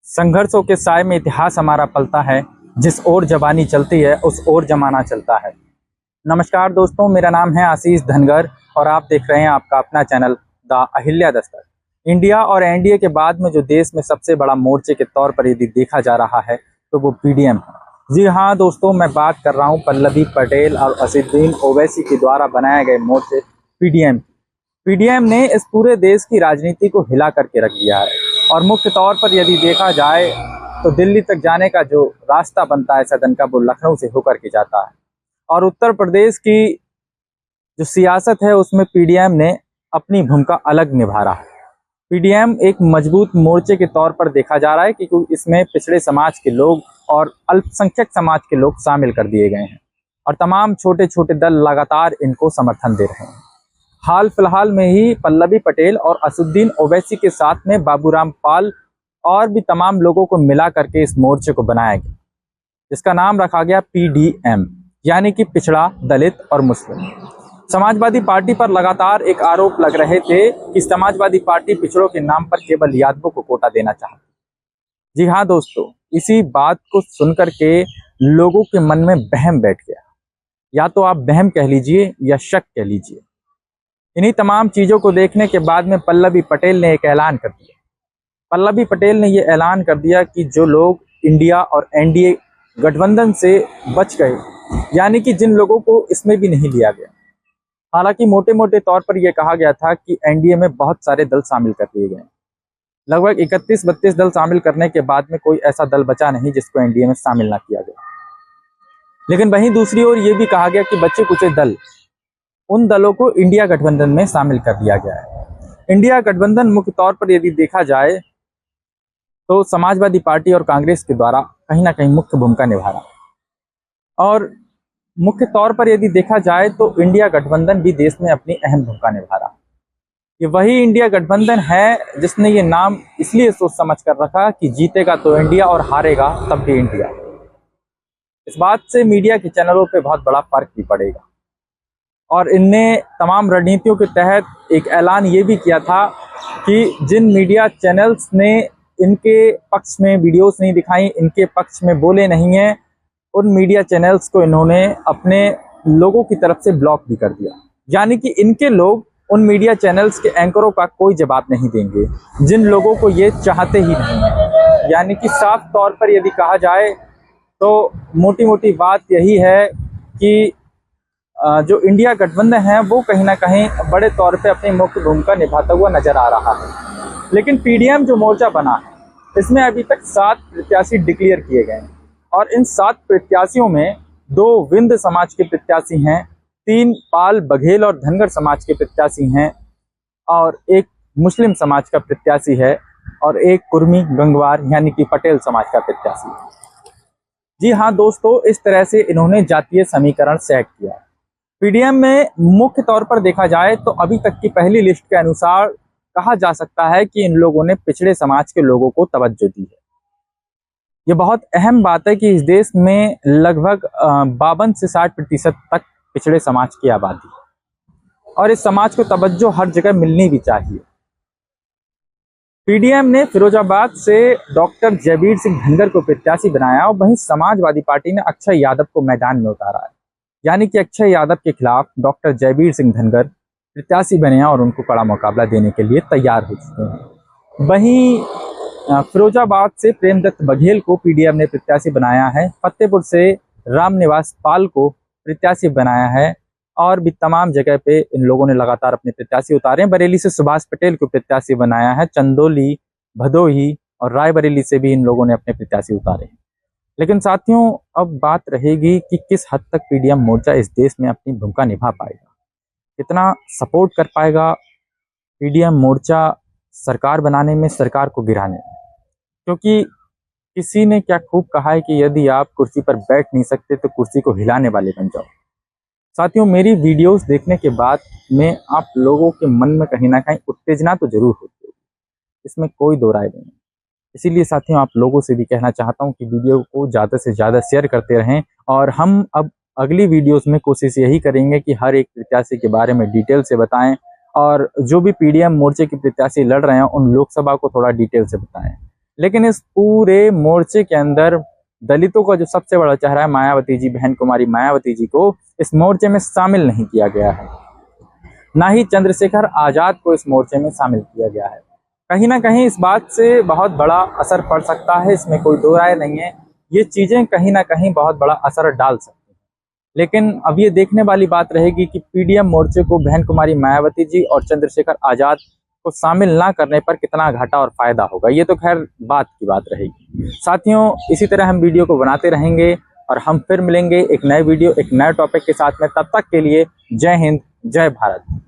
संघर्षों के साए में इतिहास हमारा पलता है। जिस ओर जवानी चलती है उस ओर जमाना चलता है। नमस्कार दोस्तों, मेरा नाम है आशीष धनगर और आप देख रहे हैं आपका अपना channel the Ahilya Dastak. India और एनडीए के बाद में जो देश में सबसे बड़ा मोर्चे के तौर पर यदि देखा जा रहा है तो वो पीडीएम है। जी हाँ दोस्तों, मैं बात कर रहा हूँ पल्लवी पटेल और असदुद्दीन ओवैसी के द्वारा बनाए गए मोर्चे पीडीएम। पीडीएम ने इस पूरे देश की राजनीति को हिला करके रख दिया है और मुख्य तौर पर यदि देखा जाए तो दिल्ली तक जाने का जो रास्ता बनता है सदन का, वो लखनऊ से होकर के जाता है। और उत्तर प्रदेश की जो सियासत है उसमें पीडीएम ने अपनी भूमिका अलग निभा रहा है। पीडीएम एक मजबूत मोर्चे के तौर पर देखा जा रहा है क्योंकि इसमें पिछड़े समाज के लोग और अल्पसंख्यक समाज के लोग शामिल कर दिए गए हैं और तमाम छोटे छोटे दल लगातार इनको समर्थन दे रहे हैं। हाल फिलहाल में ही पल्लवी पटेल और असदुद्दीन ओवैसी के साथ में बाबूराम पाल और भी तमाम लोगों को मिला करके इस मोर्चे को बनाया गया, जिसका नाम रखा गया पीडीएम, यानी कि पिछड़ा, दलित और मुस्लिम। समाजवादी पार्टी पर लगातार एक आरोप लग रहे थे कि समाजवादी पार्टी पिछड़ों के नाम पर केवल यादवों को कोटा देना चाहती। जी हाँ दोस्तों, इसी बात को सुनकर के लोगों के मन में वहम बैठ गया, या तो आप वहम कह लीजिए या शक कह लीजिए। इन्हीं तमाम चीजों को देखने के बाद में पल्लवी पटेल ने एक ऐलान कर दिया। पल्लवी पटेल ने यह ऐलान कर दिया कि जो लोग इंडिया और एनडीए गठबंधन से बच गए, यानी कि जिन लोगों को इसमें भी नहीं लिया गया, हालांकि मोटे मोटे तौर पर यह कहा गया था कि एनडीए में बहुत सारे दल शामिल कर लिए गए, लगभग 31-32 दल शामिल करने के बाद में कोई ऐसा दल बचा नहीं जिसको एनडीए में शामिल ना किया गया। लेकिन वहीं दूसरी ओर यह भी कहा गया कि बचे कुछ दल, उन दलों को इंडिया गठबंधन में शामिल कर दिया गया है। इंडिया गठबंधन मुख्य तौर पर यदि देखा जाए तो समाजवादी पार्टी और कांग्रेस के द्वारा कहीं ना कहीं मुख्य भूमिका निभा रहा है। और मुख्य तौर पर यदि देखा जाए तो इंडिया गठबंधन भी देश में अपनी अहम भूमिका निभा रहा है। ये वही इंडिया गठबंधन है जिसने ये नाम इसलिए सोच समझ कर रखा कि जीतेगा तो इंडिया और हारेगा तब भी इंडिया। इस बात से मीडिया के चैनलों पे बहुत बड़ा फर्क भी पड़ेगा और इनने तमाम रणनीतियों के तहत एक ऐलान ये भी किया था कि जिन मीडिया चैनल्स ने इनके पक्ष में वीडियोस नहीं दिखाई, इनके पक्ष में बोले नहीं हैं, उन मीडिया चैनल्स को इन्होंने अपने लोगों की तरफ से ब्लॉक भी कर दिया। यानी कि इनके लोग उन मीडिया चैनल्स के एंकरों का कोई जवाब नहीं देंगे जिन लोगों को ये चाहते ही नहीं है। यानी कि साफ तौर पर यदि कहा जाए तो मोटी मोटी बात यही है कि जो इंडिया गठबंधन है वो कहीं ना कहीं बड़े तौर पे अपनी मुख्य भूमिका निभाता हुआ नजर आ रहा है। लेकिन पीडीएम जो मोर्चा बना है इसमें अभी तक 7 प्रत्याशी डिक्लेयर किए गए हैं और इन 7 प्रत्याशियों में 2 विंध्य समाज के प्रत्याशी हैं, 3 पाल, बघेल और धनगर समाज के प्रत्याशी हैं और 1 मुस्लिम समाज का प्रत्याशी है और 1 कुर्मी, गंगवार यानी कि पटेल समाज का प्रत्याशी है। जी हाँ दोस्तों, इस तरह से इन्होंने जातीय समीकरण सेट किया है। पीडीएम में मुख्य तौर पर देखा जाए तो अभी तक की पहली लिस्ट के अनुसार कहा जा सकता है कि इन लोगों ने पिछड़े समाज के लोगों को तवज्जो दी है। ये बहुत अहम बात है कि इस देश में लगभग 52 से 60% तक पिछड़े समाज की आबादी है और इस समाज को तवज्जो हर जगह मिलनी भी चाहिए। पीडीएम ने फिरोजाबाद से डॉक्टर जयवीर सिंह धनगर को प्रत्याशी बनाया और वहीं समाजवादी पार्टी ने अक्षय यादव को मैदान में उतारा है। यानी कि अक्षय यादव के खिलाफ डॉक्टर जयवीर सिंह धनगर प्रत्याशी बने हैं और उनको कड़ा मुकाबला देने के लिए तैयार हो चुके हैं। वहीं फिरोजाबाद से प्रेमदत्त बघेल को पीडीएम ने प्रत्याशी बनाया है, फतेहपुर से रामनिवास पाल को प्रत्याशी बनाया है और भी तमाम जगह पे इन लोगों ने लगातार अपने प्रत्याशी उतारे हैं। बरेली से सुभाष पटेल को प्रत्याशी बनाया है, चंदौली, भदोही और रायबरेली से भी इन लोगों ने अपने प्रत्याशी उतारे हैं। लेकिन साथियों, अब बात रहेगी कि किस हद तक पीडीएम मोर्चा इस देश में अपनी भूमिका निभा पाएगा, कितना सपोर्ट कर पाएगा पीडीएम मोर्चा सरकार बनाने में, सरकार को गिराने में। क्योंकि किसी ने क्या खूब कहा है कि यदि आप कुर्सी पर बैठ नहीं सकते तो कुर्सी को हिलाने वाले बन जाओ। साथियों, मेरी वीडियोस देखने के बाद में आप लोगों के मन में कहीं ना कहीं उत्तेजना तो जरूर होती है, इसमें कोई दो राय नहीं है। इसीलिए साथियों, आप लोगों से भी कहना चाहता हूं कि वीडियो को ज़्यादा से ज़्यादा शेयर करते रहें और हम अब अगली वीडियोस में कोशिश यही करेंगे कि हर एक प्रत्याशी के बारे में डिटेल से बताएं और जो भी पीडीएम मोर्चे के प्रत्याशी लड़ रहे हैं उन लोकसभा को थोड़ा डिटेल से बताएं। लेकिन इस पूरे मोर्चे के अंदर दलितों का जो सबसे बड़ा चेहरा है मायावती जी, बहन कुमारी मायावती जी को इस मोर्चे में शामिल नहीं किया गया है। ना ही चंद्रशेखर आजाद को इस मोर्चे में शामिल किया गया है। कहीं ना कहीं इस बात से बहुत बड़ा असर पड़ सकता है, इसमें कोई दो राय नहीं है। ये चीजें कहीं ना कहीं बहुत बड़ा असर डाल सकती हैं। लेकिन अब ये देखने वाली बात रहेगी कि पीडीएम मोर्चे को बहन कुमारी मायावती जी और चंद्रशेखर आजाद को शामिल ना करने पर कितना घाटा और फायदा होगा। ये तो खैर बात की बात रहेगी। साथियों, इसी तरह हम वीडियो को बनाते रहेंगे और हम फिर मिलेंगे एक नए वीडियो, एक नए टॉपिक के साथ में। तब तक के लिए जय हिंद, जय भारत।